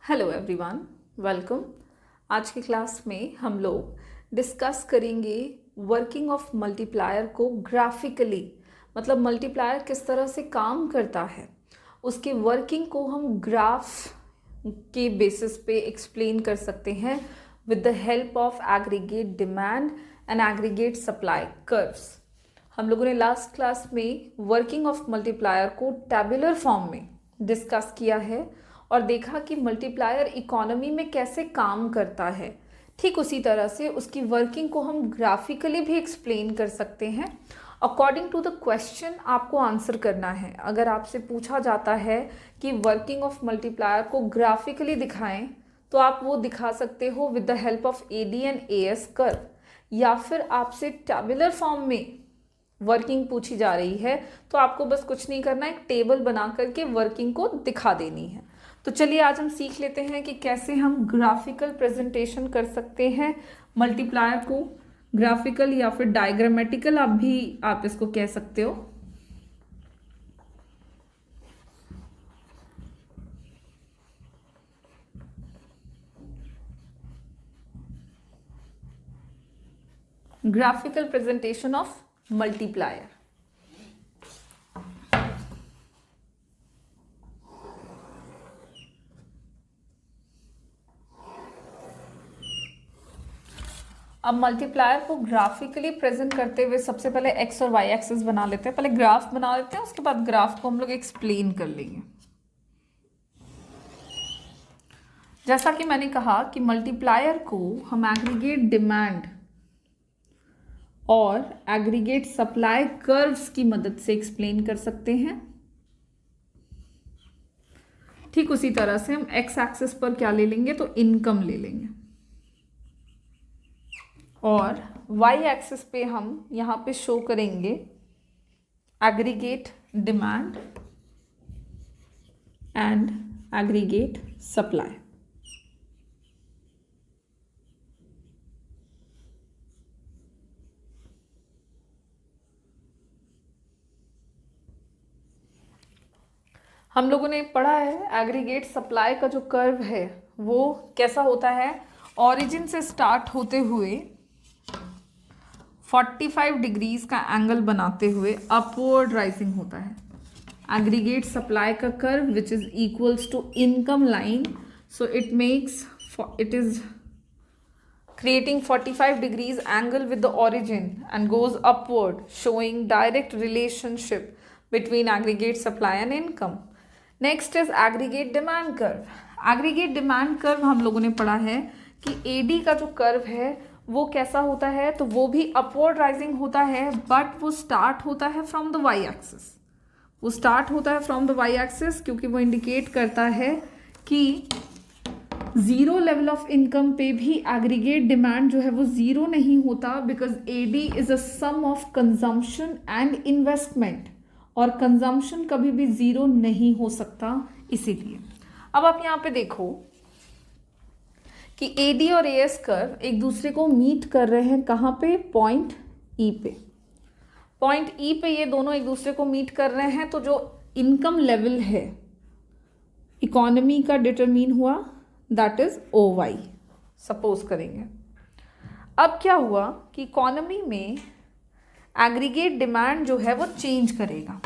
Hello everyone, welcome. आज की class में हम लोग डिस्कस करेंगे वर्किंग ऑफ मल्टीप्लायर को ग्राफिकली, मतलब मल्टीप्लायर किस तरह से काम करता है, उसके वर्किंग को हम ग्राफ के बेसिस पे एक्सप्लेन कर सकते हैं with the help of aggregate demand and aggregate supply curves. हम लोगों ने लास्ट क्लास में वर्किंग ऑफ मल्टीप्लायर को टैबुलर फॉर्म में डिस्कस किया है और देखा कि मल्टीप्लायर इकोनॉमी में कैसे काम करता है। ठीक उसी तरह से उसकी वर्किंग को हम ग्राफिकली भी एक्सप्लेन कर सकते हैं। अकॉर्डिंग टू द क्वेश्चन आपको आंसर करना है। अगर आपसे पूछा जाता है कि वर्किंग ऑफ मल्टीप्लायर को ग्राफिकली दिखाएं, तो आप वो दिखा सकते हो with the help of AD and AS curve, या फिर आपसे टैबुलर फॉर्म में वर्किंग पूछी जा रही है तो आपको बस कुछ नहीं करना, एक टेबल बना करके वर्किंग को दिखा देनी है। तो चलिए आज हम सीख लेते हैं कि कैसे हम ग्राफिकल प्रेजेंटेशन कर सकते हैं मल्टीप्लायर को। ग्राफिकल या फिर डायग्रामेटिकल आप इसको कह सकते हो। Graphical presentation of multiplier. अब मल्टीप्लायर को ग्राफिकली प्रेजेंट करते हुए सबसे पहले एक्स और वाई एक्सिस बना लेते हैं। पहले ग्राफ बना लेते हैं, उसके बाद ग्राफ को हम लोग एक्सप्लेन कर लेंगे। जैसा कि मैंने कहा कि मल्टीप्लायर को हम एग्रीगेट डिमांड और एग्रीगेट सप्लाई कर्व्स की मदद से एक्सप्लेन कर सकते हैं। ठीक उसी तरह से हम एक्स एक्सिस पर क्या ले लेंगे, तो इनकम ले लेंगे, और वाई एक्सिस पे हम यहाँ पे शो करेंगे aggregate demand and aggregate supply. हम लोगों ने पढ़ा है एग्रीगेट सप्लाई का जो कर्व है वो कैसा होता है, ऑरिजिन से स्टार्ट होते हुए 45 डिग्रीज का एंगल बनाते हुए अपवर्ड राइजिंग होता है। एग्रीगेट सप्लाई का curve which is equals to income line, so it is creating 45 degrees angle with the origin and goes upward, showing direct relationship between aggregate supply and income. Next is aggregate demand curve. Aggregate demand curve हम लोगों ने पढ़ा है कि AD का जो curve है वो कैसा होता है, तो वो भी अपवर्ड राइजिंग होता है, बट वो स्टार्ट होता है फ्रॉम द वाई एक्सिस। वो स्टार्ट होता है फ्रॉम द वाई एक्सिस क्योंकि वो इंडिकेट करता है कि जीरो लेवल ऑफ इनकम पे भी एग्रीगेट डिमांड जो है वो जीरो नहीं होता, because AD is a sum of consumption and investment, और कंजम्पशन कभी भी जीरो नहीं हो सकता। इसीलिए अब आप यहाँ पे देखो कि AD और AS कर्व एक दूसरे को मीट कर रहे हैं। कहाँ पे? पॉइंट E पे। पॉइंट E पे ये दोनों एक दूसरे को मीट कर रहे हैं, तो जो इनकम लेवल है इकोनॉमी का डिटरमिन हुआ, दैट इज OY सपोज करेंगे। अब क्या हुआ कि इकोनॉमी में एग्रीगेट डिमांड जो है वो चेंज करेगा,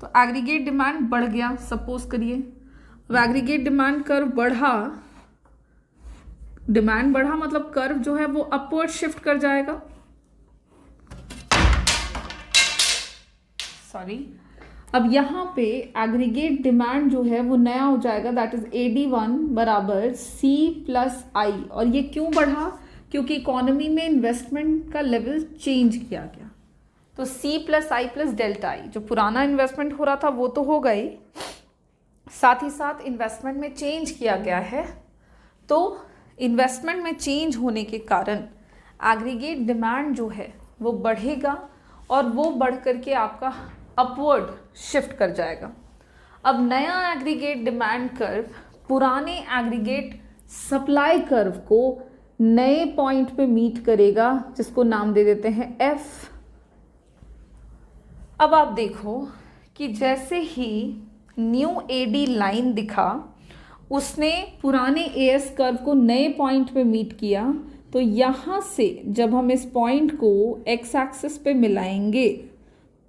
तो एग्रीगेट डिमांड बढ़ गया सपोज करिए। अब एग्रीगेट डिमांड कर्व बढ़ा, डिमांड बढ़ा मतलब कर्व जो है वो अपवर्ड शिफ्ट कर जाएगा। सॉरी, अब यहाँ पे एग्रीगेट डिमांड जो है वो नया हो जाएगा, दैट इज AD1 बराबर C+I। और ये क्यों बढ़ा? क्योंकि इकोनॉमी में इन्वेस्टमेंट का लेवल चेंज किया गया, तो C+I प्लस डेल्टा आई। जो पुराना इन्वेस्टमेंट हो रहा था वो तो हो गई, साथ ही साथ इन्वेस्टमेंट में चेंज किया गया है, तो इन्वेस्टमेंट में चेंज होने के कारण एग्रीगेट डिमांड जो है वो बढ़ेगा, और वो बढ़ करके आपका अपवर्ड शिफ्ट कर जाएगा। अब नया एग्रीगेट डिमांड कर्व पुराने एग्रीगेट सप्लाई कर्व को नए पॉइंट पे मीट करेगा, जिसको नाम दे देते हैं F। अब आप देखो कि जैसे ही न्यू AD लाइन दिखा, उसने पुराने एएस कर्व को नए पॉइंट पे मीट किया, तो यहाँ से जब हम इस पॉइंट को एक्स एक्सिस पे मिलाएंगे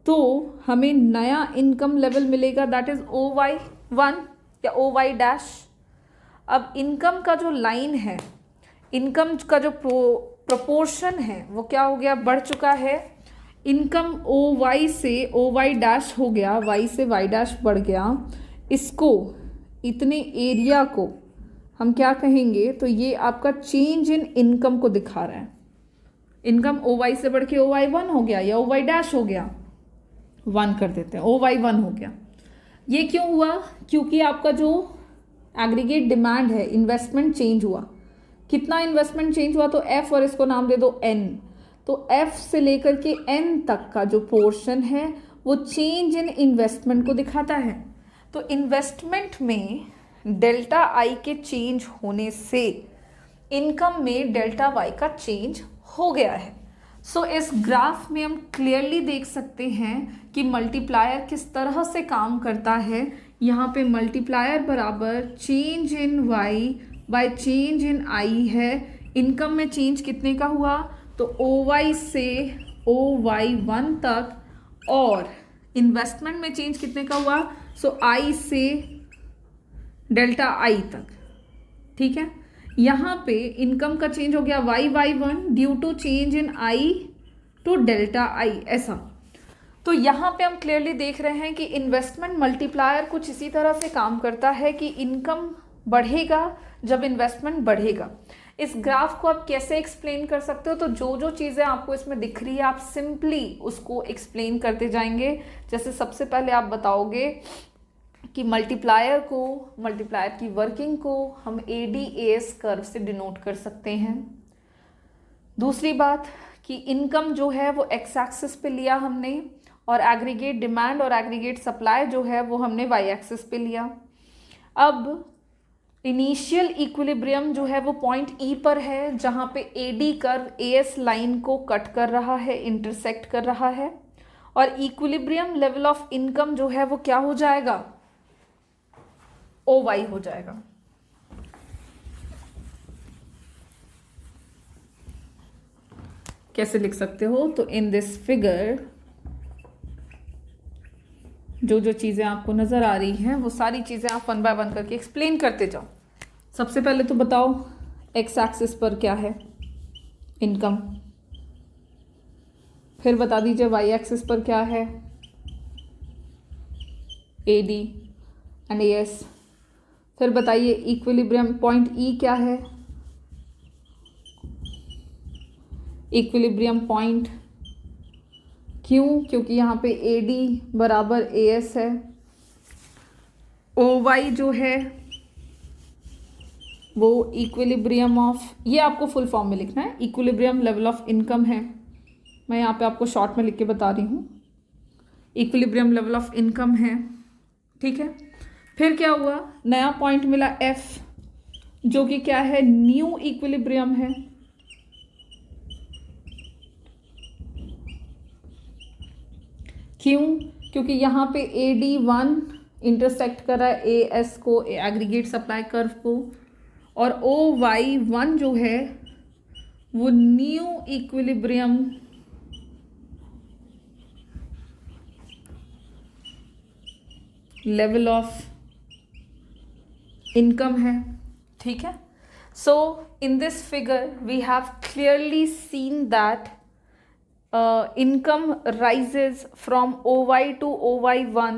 तो हमें नया इनकम लेवल मिलेगा, दैट इज OY1 या OY'। अब इनकम का जो लाइन है, इनकम का जो प्रोपोर्शन है वो क्या हो गया, बढ़ चुका है। इनकम OY से OY' हो गया, Y से Y' बढ़ गया। इसको, इतने एरिया को हम क्या कहेंगे, तो ये आपका चेंज इन इनकम को दिखा रहा है। इनकम OY से बढ़ के OY1 हो गया या OY' हो गया, 1 कर देते हैं, OY1 हो गया। ये क्यों हुआ, क्योंकि आपका जो एग्रीगेट डिमांड है, इन्वेस्टमेंट चेंज हुआ। कितना इन्वेस्टमेंट चेंज हुआ, तो F और इसको नाम दे दो N। तो F से लेकर के N तक का जो पोर्शन है वो चेंज इन इन्वेस्टमेंट को दिखाता है। तो इन्वेस्टमेंट में डेल्टा आई के चेंज होने से इनकम में डेल्टा वाई का चेंज हो गया है। सो इस ग्राफ में हम क्लियरली देख सकते हैं कि मल्टीप्लायर किस तरह से काम करता है। यहाँ पे मल्टीप्लायर बराबर change in Y by change in I है। इनकम में चेंज कितने का हुआ, तो OY से OY1 तक, और इन्वेस्टमेंट में चेंज कितने का हुआ, सो I से डेल्टा I तक। ठीक है, यहाँ पे इनकम का चेंज हो गया YY1 due to change in I to delta I, ऐसा। तो यहाँ पे हम क्लियरली देख रहे हैं कि इन्वेस्टमेंट मल्टीप्लायर कुछ इसी तरह से काम करता है कि इनकम बढ़ेगा जब इन्वेस्टमेंट बढ़ेगा। इस ग्राफ को आप कैसे एक्सप्लेन कर सकते हो, तो जो जो चीज़ें आपको इसमें दिख रही है आप सिंपली उसको एक्सप्लेन करते जाएंगे। जैसे सबसे पहले आप बताओगे कि मल्टीप्लायर की वर्किंग को हम ADAS कर्व से डिनोट कर सकते हैं। दूसरी बात कि इनकम जो है वो एक्स एक्सिस पे लिया हमने, और एग्रीगेट डिमांड और एग्रीगेट सप्लाई जो है वो हमने वाई एक्सिस पे लिया। अब इनिशियल इक्विलिब्रियम जो है वो पॉइंट E पर है, जहाँ पे AD कर्व AS लाइन को कट कर रहा है, इंटरसेक्ट कर रहा है। और इक्विलिब्रियम लेवल ऑफ इनकम जो है वो क्या हो जाएगा, OY हो जाएगा। कैसे लिख सकते हो, तो इन दिस फिगर जो जो चीज़ें आपको नज़र आ रही हैं वो सारी चीज़ें आप 1 बाय 1 करके एक्सप्लेन करते जाओ। सबसे पहले तो बताओ एक्स एक्सिस पर क्या है, इनकम। फिर बता दीजिए वाई एक्सिस पर क्या है, AD एंड AS। फिर बताइए इक्विलिब्रियम पॉइंट E क्या है, इक्विलिब्रियम पॉइंट क्यों, क्योंकि यहाँ पे AD बराबर AS है। OY जो है वो इक्विलिब्रियम ऑफ, ये आपको फुल फॉर्म में लिखना है, इक्विलिब्रियम लेवल ऑफ इनकम है। मैं यहाँ पे आपको शॉर्ट में लिख के बता रही हूँ, इक्विलिब्रियम लेवल ऑफ इनकम है। ठीक है, फिर क्या हुआ, नया पॉइंट मिला F, जो कि क्या है, न्यू इक्विलिब्रियम है। क्यों, क्योंकि यहाँ पे AD1 इंटरसेक्ट कर रहा है AS को, एग्रीगेट सप्लाई कर्व को, और OY1 जो है वो new equilibrium level of income है। ठीक है, so in this figure we have clearly seen that income rises from OY to OY1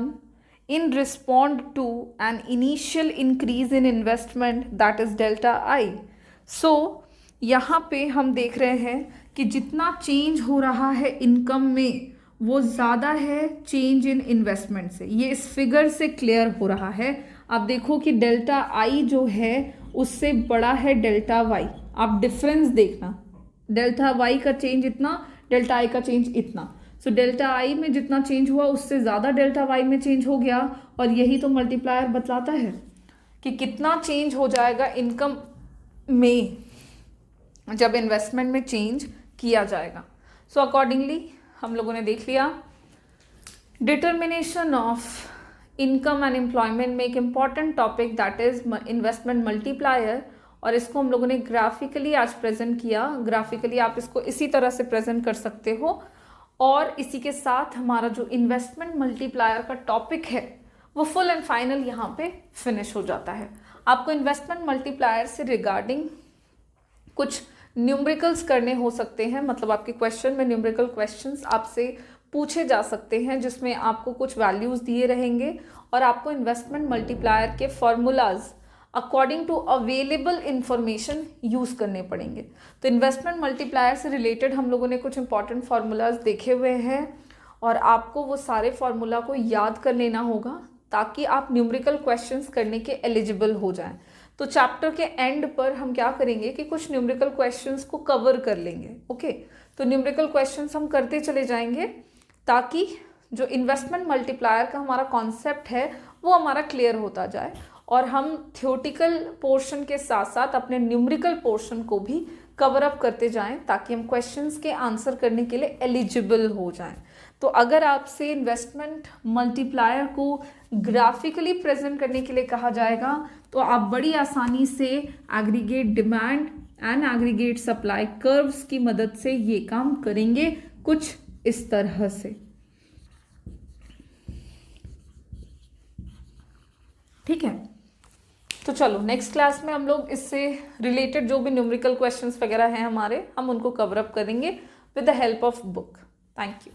in response to an initial increase in investment, that is delta I. So यहाँ पे हम देख रहे हैं कि जितना चेंज हो रहा है इनकम में वो ज़्यादा है चेंज इन इन्वेस्टमेंट से। ये इस फिगर से क्लियर हो रहा है। आप देखो कि डेल्टा आई जो है उससे बड़ा है डेल्टा वाई। आप डिफरेंस देखना, डेल्टा वाई का चेंज इतना, डेल्टा आई का चेंज इतना। सो डेल्टा आई में जितना चेंज हुआ उससे ज़्यादा डेल्टा वाई में चेंज हो गया। और यही तो मल्टीप्लायर बतलाता है कि कितना चेंज हो जाएगा इनकम में जब इन्वेस्टमेंट में चेंज किया जाएगा। सो अकॉर्डिंगली हम लोगों ने देख लिया determination of income and employment में एक important topic that is investment multiplier, और इसको हम लोगों ने ग्राफिकली आज प्रेजेंट किया। ग्राफिकली आप इसको इसी तरह से प्रेजेंट कर सकते हो। और इसी के साथ हमारा जो इन्वेस्टमेंट मल्टीप्लायर का टॉपिक है वो फुल एंड फाइनल यहाँ पे फिनिश हो जाता है। आपको इन्वेस्टमेंट मल्टीप्लायर से रिगार्डिंग कुछ न्यूमेरिकल्स करने हो सकते हैं, मतलब आपके क्वेश्चन में न्यूमेरिकल क्वेश्चंस आपसे पूछे जा सकते हैं जिसमें आपको कुछ वैल्यूज दिए रहेंगे और आपको इन्वेस्टमेंट मल्टीप्लायर के formulas according to available information use करने पड़ेंगे। तो इन्वेस्टमेंट मल्टीप्लायर से रिलेटेड हम लोगों ने कुछ इंपॉर्टेंट फार्मूलाज देखे हुए हैं और आपको वो सारे फार्मूला को याद कर लेना होगा ताकि आप न्यूमेरिकल क्वेश्चंस करने के एलिजिबल हो जाएं। तो चैप्टर के एंड पर हम क्या करेंगे कि कुछ न्यूमेरिकल क्वेश्चंस को कवर कर लेंगे। ओके, तो न्यूमेरिकल क्वेश्चंस हम करते चले जाएंगे ताकि जो इन्वेस्टमेंट मल्टीप्लायर का हमारा कॉन्सेप्ट है वो हमारा क्लियर होता जाए और हम थ्योरेटिकल पोर्शन के साथ साथ अपने न्यूमेरिकल पोर्शन को भी कवर अप करते जाएं ताकि हम क्वेश्चंस के आंसर करने के लिए एलिजिबल हो जाएं। तो अगर आपसे इन्वेस्टमेंट मल्टीप्लायर को ग्राफिकली प्रेजेंट करने के लिए कहा जाएगा तो आप बड़ी आसानी से aggregate demand and aggregate supply curves की मदद से ये काम करेंगे कुछ इस तरह से। ठीक है, तो चलो नेक्स्ट क्लास में हम लोग इससे रिलेटेड जो भी न्यूमेरिकल क्वेश्चंस वगैरह हैं हमारे, हम उनको कवर अप करेंगे with the help of book. Thank you.